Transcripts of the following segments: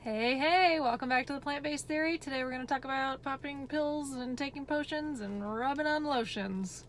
Hey, welcome back to the Plant-Based Theory. Today we're going to talk about popping pills and taking potions and rubbing on lotions.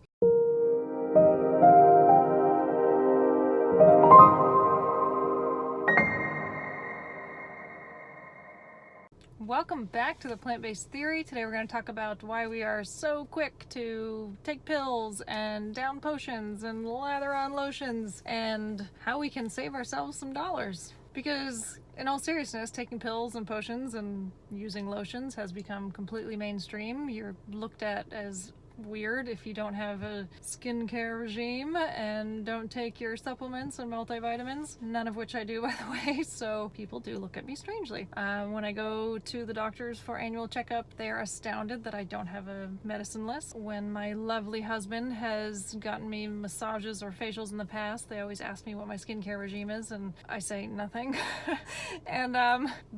Welcome back to the Plant-Based Theory. Today we're going to talk about why we are so quick to take pills and down potions and lather on lotions and how we can save ourselves some dollars. Because in all seriousness, taking pills and potions and using lotions has become completely mainstream. You're looked at as weird if you don't have a skincare regime and don't take your supplements and multivitamins, none of which I do, by the way, so people do look at me strangely. When I go to the doctors for annual checkup, they are astounded that I don't have a medicine list. When my lovely husband has gotten me massages or facials in the past, they always ask me what my skincare regime is, and I say nothing. And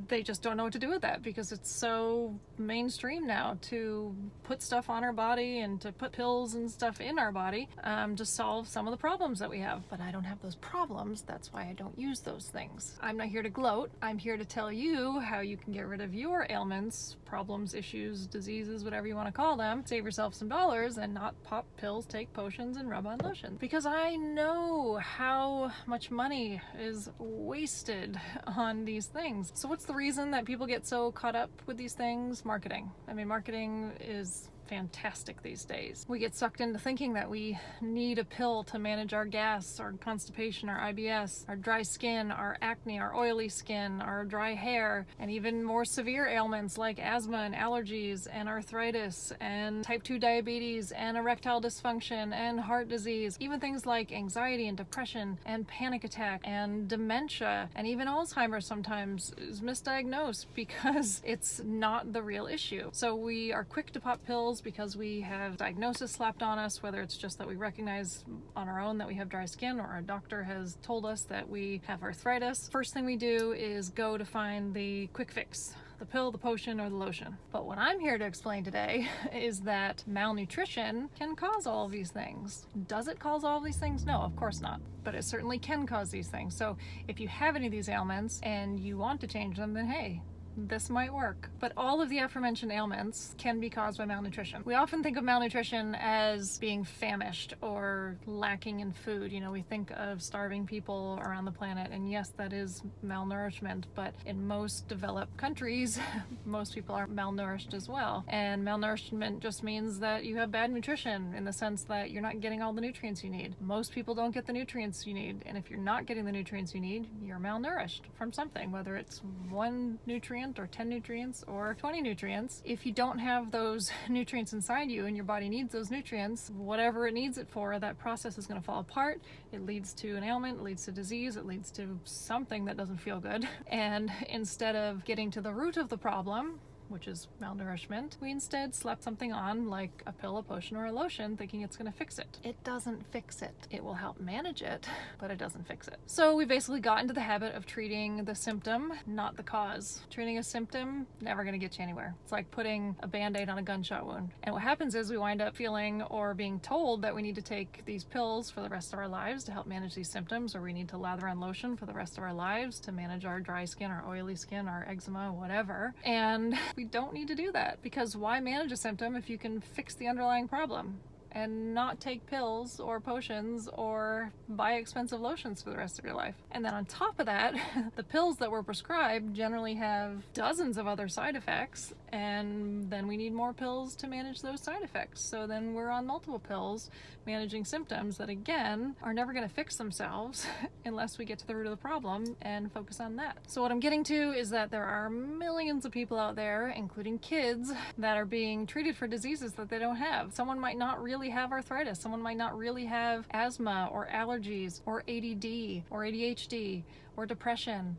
they just don't know what to do with that because it's so mainstream now to put stuff on our body and to put pills and stuff in our body to solve some of the problems that we have. But I don't have those problems. That's why I don't use those things. I'm not here to gloat. I'm here to tell you how you can get rid of your ailments, problems, issues, diseases, whatever you want to call them, save yourself some dollars and not pop pills, take potions, and rub on lotion. Because I know how much money is wasted on these things. So what's the reason that people get so caught up with these things? Marketing. I mean, marketing is fantastic these days. We get sucked into thinking that we need a pill to manage our gas, our constipation, our IBS, our dry skin, our acne, our oily skin, our dry hair, and even more severe ailments like asthma and allergies and arthritis and type 2 diabetes and erectile dysfunction and heart disease, even things like anxiety and depression and panic attack and dementia, and even Alzheimer's sometimes is misdiagnosed because it's not the real issue. So we are quick to pop pills because we have diagnosis slapped on us, whether it's just that we recognize on our own that we have dry skin or our doctor has told us that we have arthritis. First thing we do is go to find the quick fix, the pill, the potion, or the lotion. But what I'm here to explain today is that malnutrition can cause all of these things. Does it cause all of these things? No, of course not. But it certainly can cause these things. So if you have any of these ailments and you want to change them, then hey, this might work. But all of the aforementioned ailments can be caused by malnutrition. We often think of malnutrition as being famished or lacking in food. You know, we think of starving people around the planet, and yes, that is malnourishment, but in most developed countries, most people are malnourished as well. And malnourishment just means that you have bad nutrition in the sense that you're not getting all the nutrients you need. Most people don't get the nutrients you need, and if you're not getting the nutrients you need, you're malnourished from something, whether it's one nutrient or 10 nutrients or 20 nutrients. If you don't have those nutrients inside you and your body needs those nutrients, whatever it needs it for, that process is going to fall apart. It leads to an ailment, it leads to disease, it leads to something that doesn't feel good. And instead of getting to the root of the problem, which is malnourishment, we instead slap something on like a pill, a potion, or a lotion thinking it's going to fix it. It doesn't fix it. It will help manage it, but it doesn't fix it. So we basically got into the habit of treating the symptom, not the cause. Treating a symptom, never going to get you anywhere. It's like putting a band-aid on a gunshot wound. And what happens is we wind up feeling or being told that we need to take these pills for the rest of our lives to help manage these symptoms, or we need to lather on lotion for the rest of our lives to manage our dry skin, our oily skin, our eczema, whatever. And we don't need to do that, because why manage a symptom if you can fix the underlying problem and not take pills or potions or buy expensive lotions for the rest of your life? And then on top of that, the pills that we're prescribed generally have dozens of other side effects, and then we need more pills to manage those side effects. So then we're on multiple pills managing symptoms that, again, are never going to fix themselves unless we get to the root of the problem and focus on that. So what I'm getting to is that there are millions of people out there, including kids, that are being treated for diseases that they don't have. Someone might not really have arthritis. Someone might not really have asthma or allergies or ADD or ADHD or depression.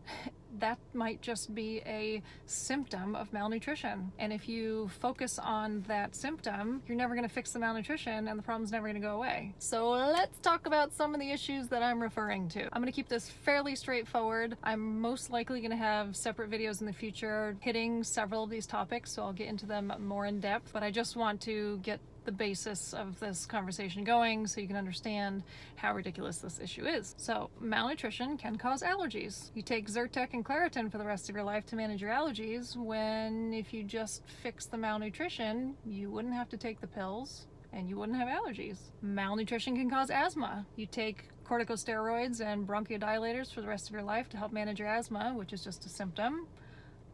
That might just be a symptom of malnutrition. And if you focus on that symptom, you're never going to fix the malnutrition and the problem's never going to go away. So let's talk about some of the issues that I'm referring to. I'm going to keep this fairly straightforward. I'm most likely going to have separate videos in the future hitting several of these topics, so I'll get into them more in depth, but I just want to get the basis of this conversation going so you can understand how ridiculous this issue is. So malnutrition can cause allergies. You take Zyrtec and Claritin for the rest of your life to manage your allergies, when if you just fix the malnutrition, you wouldn't have to take the pills and you wouldn't have allergies. Malnutrition can cause asthma. You take corticosteroids and bronchodilators for the rest of your life to help manage your asthma, which is just a symptom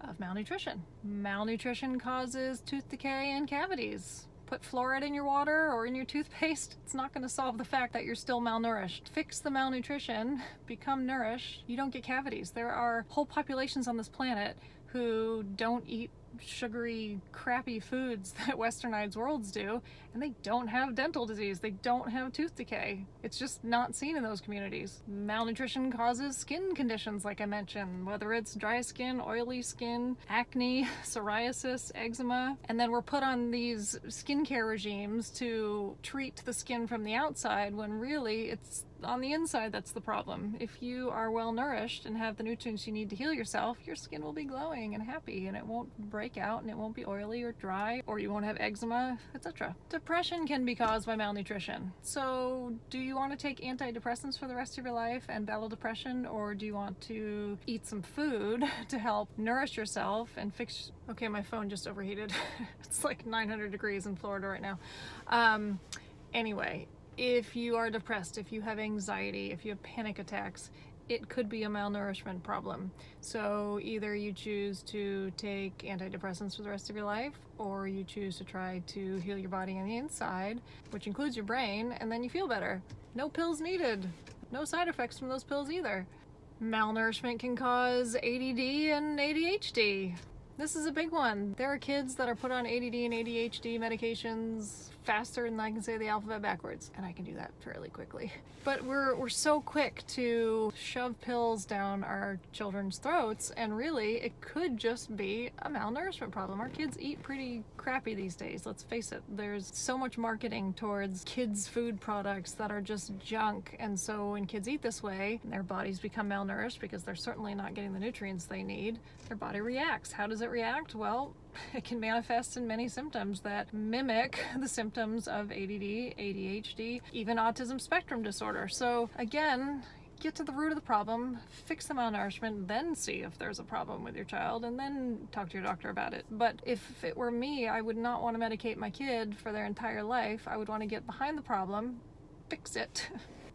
of malnutrition. Malnutrition causes tooth decay and cavities. Put fluoride in your water or in your toothpaste, it's not going to solve the fact that you're still malnourished. Fix the malnutrition, become nourished, you don't get cavities. There are whole populations on this planet who don't eat sugary, crappy foods that westernized worlds do, and they don't have dental disease, they don't have tooth decay. It's just not seen in those communities. Malnutrition causes skin conditions, like I mentioned, whether it's dry skin, oily skin, acne, psoriasis, eczema, and then we're put on these skincare regimes to treat the skin from the outside, when really it's on the inside that's the problem. If you are well nourished and have the nutrients you need to heal yourself, your skin will be glowing and happy, and it won't break out, and it won't be oily or dry, or you won't have eczema, etc. Depression can be caused by malnutrition. So do you want to take antidepressants for the rest of your life and battle depression, or do you want to eat some food to help nourish yourself and fix... Okay, my phone just overheated. It's like 900 degrees in Florida right now. Anyway, if you are depressed, if you have anxiety, if you have panic attacks, it could be a malnourishment problem. So either you choose to take antidepressants for the rest of your life, or you choose to try to heal your body on the inside, which includes your brain, and then you feel better. No pills needed. No side effects from those pills either. Malnourishment can cause ADD and ADHD. This is a big one. There are kids that are put on ADD and ADHD medications faster than I can say the alphabet backwards, and I can do that fairly quickly. But we're so quick to shove pills down our children's throats, and really it could just be a malnourishment problem. Our kids eat pretty crappy these days, let's face it. There's so much marketing towards kids' food products that are just junk, and so when kids eat this way, their bodies become malnourished because they're certainly not getting the nutrients they need. Their body reacts. How does it react? Well, it can manifest in many symptoms that mimic the symptoms of ADD, ADHD, even autism spectrum disorder. So again, get to the root of the problem, fix the malnourishment, then see if there's a problem with your child, and then talk to your doctor about it. But if it were me, I would not want to medicate my kid for their entire life. I would want to get behind the problem, fix it,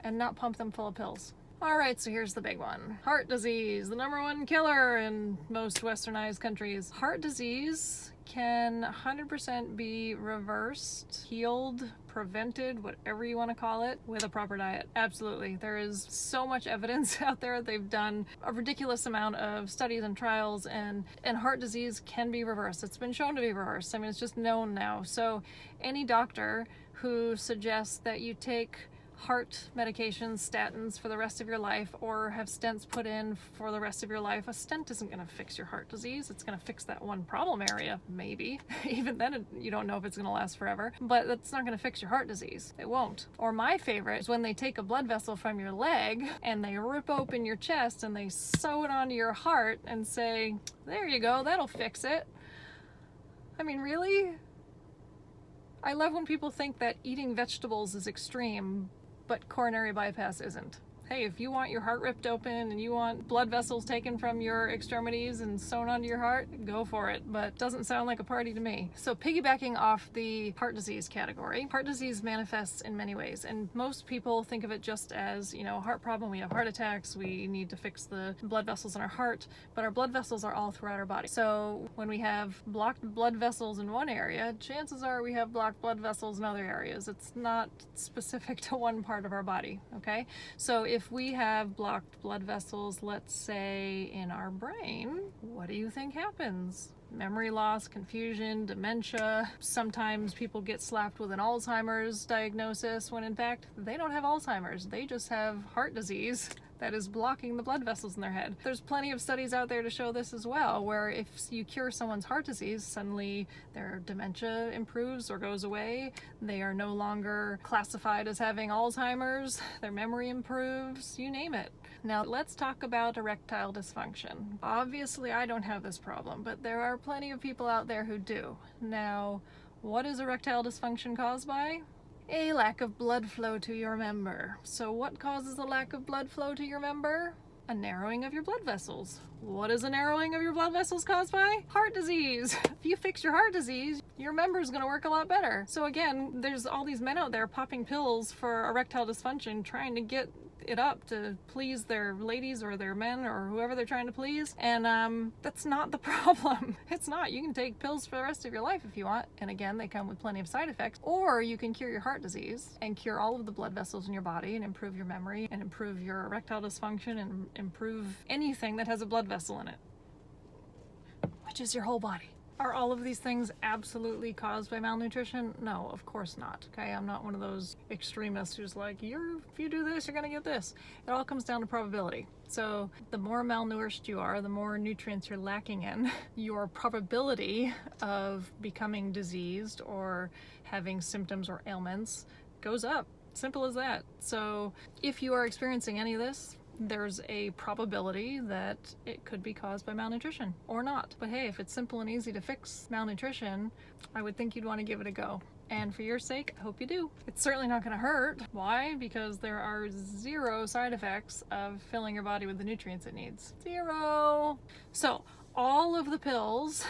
and not pump them full of pills. Alright, so here's the big one. Heart disease, the #1 killer in most westernized countries. Heart disease can 100% be reversed, healed, prevented, whatever you want to call it, with a proper diet. Absolutely. There is so much evidence out there. They've done a ridiculous amount of studies and trials, and heart disease can be reversed. It's been shown to be reversed. I mean, it's just known now. So any doctor who suggests that you take heart medications, statins for the rest of your life, or have stents put in for the rest of your life, a stent isn't going to fix your heart disease. It's going to fix that one problem area, maybe. Even then, you don't know if it's going to last forever, but that's not going to fix your heart disease. It won't. Or my favorite is when they take a blood vessel from your leg and they rip open your chest and they sew it onto your heart and say, there you go, that'll fix it. I mean, really? I love when people think that eating vegetables is extreme, but coronary bypass isn't. Hey, if you want your heart ripped open and you want blood vessels taken from your extremities and sewn onto your heart, go for it, but doesn't sound like a party to me. So piggybacking off the heart disease category, heart disease manifests in many ways, and most people think of it just as, you know, heart problem, we have heart attacks, we need to fix the blood vessels in our heart, but our blood vessels are all throughout our body. So when we have blocked blood vessels in one area, chances are we have blocked blood vessels in other areas. It's not specific to one part of our body, okay? So if we have blocked blood vessels, let's say in our brain, what do you think happens? Memory loss, confusion, dementia. Sometimes people get slapped with an Alzheimer's diagnosis when in fact they don't have Alzheimer's. They just have heart disease that is blocking the blood vessels in their head. There's plenty of studies out there to show this as well, where if you cure someone's heart disease, suddenly their dementia improves or goes away. They are no longer classified as having Alzheimer's. Their memory improves, you name it. Now let's talk about erectile dysfunction. Obviously I don't have this problem, but there are plenty of people out there who do. Now, what is erectile dysfunction caused by? A lack of blood flow to your member. So what causes a lack of blood flow to your member? A narrowing of your blood vessels. What is a narrowing of your blood vessels caused by? Heart disease. If you fix your heart disease, your member's gonna work a lot better. So again, there's all these men out there popping pills for erectile dysfunction, trying to get it up to please their ladies or their men or whoever they're trying to please, and that's not the problem. It's not. You can take pills for the rest of your life if you want, and again, they come with plenty of side effects, or you can cure your heart disease and cure all of the blood vessels in your body and improve your memory and improve your erectile dysfunction and improve anything that has a blood vessel in it, which is your whole body. Are all of these things absolutely caused by malnutrition? No, of course not. Okay, I'm not one of those extremists who's like, if you do this, you're gonna get this. It all comes down to probability. So the more malnourished you are, the more nutrients you're lacking in, your probability of becoming diseased or having symptoms or ailments goes up. Simple as that. So if you are experiencing any of this, there's a probability that it could be caused by malnutrition or not. But hey, if it's simple and easy to fix malnutrition, I would think you'd want to give it a go. And for your sake, I hope you do. It's certainly not going to hurt. Why? Because there are 0 side effects of filling your body with the nutrients it needs. 0. So all of the pills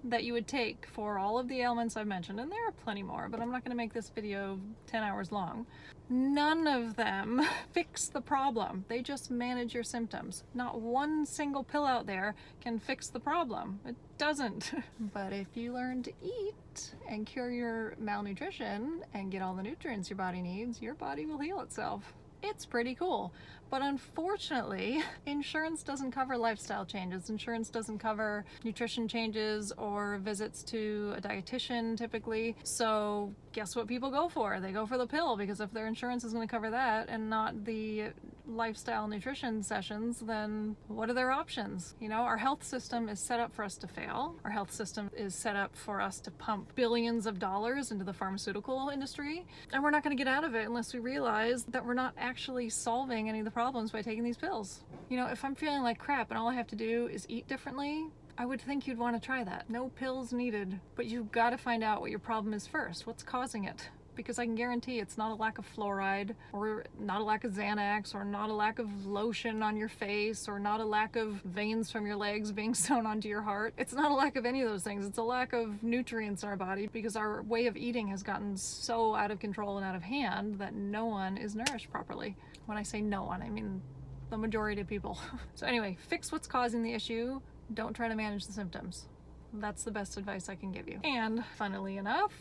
that you would take for all of the ailments I've mentioned, and there are plenty more, but I'm not going to make this video 10 hours long. None of them fix the problem. They just manage your symptoms. Not one single pill out there can fix the problem. It doesn't. But if you learn to eat and cure your malnutrition and get all the nutrients your body needs, your body will heal itself. It's pretty cool. But unfortunately, insurance doesn't cover lifestyle changes. Insurance doesn't cover nutrition changes or visits to a dietitian typically. So guess what people go for? They go for the pill, because if their insurance is going to cover that and not the lifestyle nutrition sessions, then what are their options? You know, our health system is set up for us to fail. Our health system is set up for us to pump billions of dollars into the pharmaceutical industry. And we're not going to get out of it unless we realize that we're not actually solving any of the problems by taking these pills. You know, if I'm feeling like crap and all I have to do is eat differently, I would think you'd want to try that. No pills needed, but you've got to find out what your problem is first. What's causing it? Because I can guarantee it's not a lack of fluoride, or not a lack of Xanax, or not a lack of lotion on your face, or not a lack of veins from your legs being sewn onto your heart. It's not a lack of any of those things. It's a lack of nutrients in our body, because our way of eating has gotten so out of control and out of hand that no one is nourished properly. When I say no one, I mean the majority of people. So anyway, fix what's causing the issue. Don't try to manage the symptoms. That's the best advice I can give you. And funnily enough,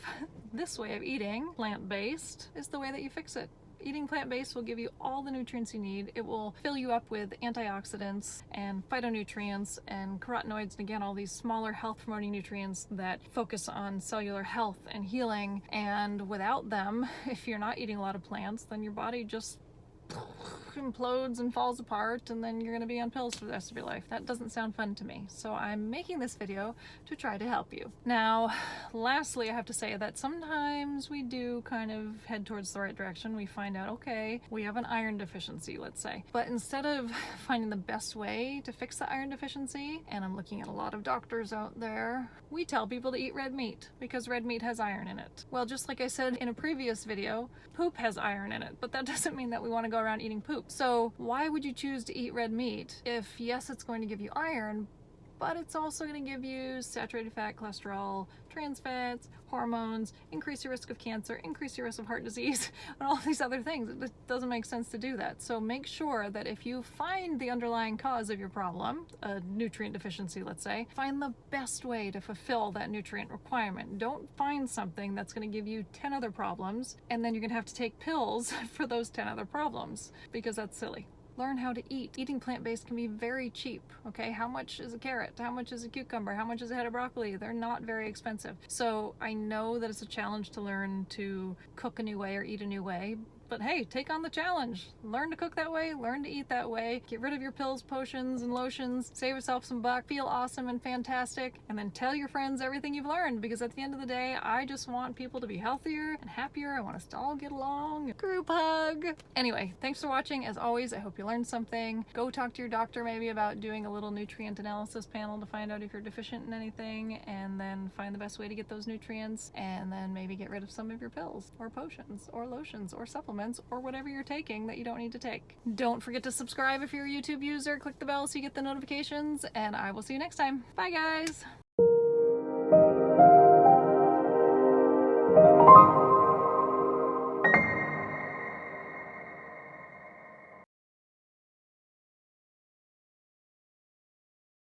this way of eating, plant-based, is the way that you fix it. Eating plant-based will give you all the nutrients you need. It will fill you up with antioxidants and phytonutrients and carotenoids, and again, all these smaller health-promoting nutrients that focus on cellular health and healing. And without them, if you're not eating a lot of plants, then your body just implodes and falls apart, and then you're going to be on pills for the rest of your life. That doesn't sound fun to me. So I'm making this video to try to help you. Now, lastly, I have to say that sometimes we do kind of head towards the right direction. We find out, okay, we have an iron deficiency, let's say. But instead of finding the best way to fix the iron deficiency, and I'm looking at a lot of doctors out there, we tell people to eat red meat because red meat has iron in it. Well, just like I said in a previous video, poop has iron in it, but that doesn't mean that we want to go around eating poop. So why would you choose to eat red meat if, yes, it's going to give you iron, but it's also going to give you saturated fat, cholesterol, trans fats, hormones, increase your risk of cancer, increase your risk of heart disease, and all these other things? It doesn't make sense to do that. So make sure that if you find the underlying cause of your problem, a nutrient deficiency, let's say, find the best way to fulfill that nutrient requirement. Don't find something that's going to give you 10 other problems, and then you're going to have to take pills for those 10 other problems, because that's silly. Learn how to eat. Eating plant-based can be very cheap, okay? How much is a carrot? How much is a cucumber? How much is a head of broccoli? They're not very expensive. So I know that it's a challenge to learn to cook a new way or eat a new way, but hey, take on the challenge. Learn to cook that way, learn to eat that way, get rid of your pills, potions, and lotions, save yourself some buck, feel awesome and fantastic, and then tell your friends everything you've learned, because at the end of the day, I just want people to be healthier and happier. I want us to all get along. Group hug. Anyway, thanks for watching. As always, I hope you learned something. Go talk to your doctor maybe about doing a little nutrient analysis panel to find out if you're deficient in anything, and then find the best way to get those nutrients, and then maybe get rid of some of your pills or potions or lotions or supplements supplements or whatever you're taking that you don't need to take. Don't forget to subscribe if you're a YouTube user. Click the bell so you get the notifications, and I will see you next time. Bye, guys.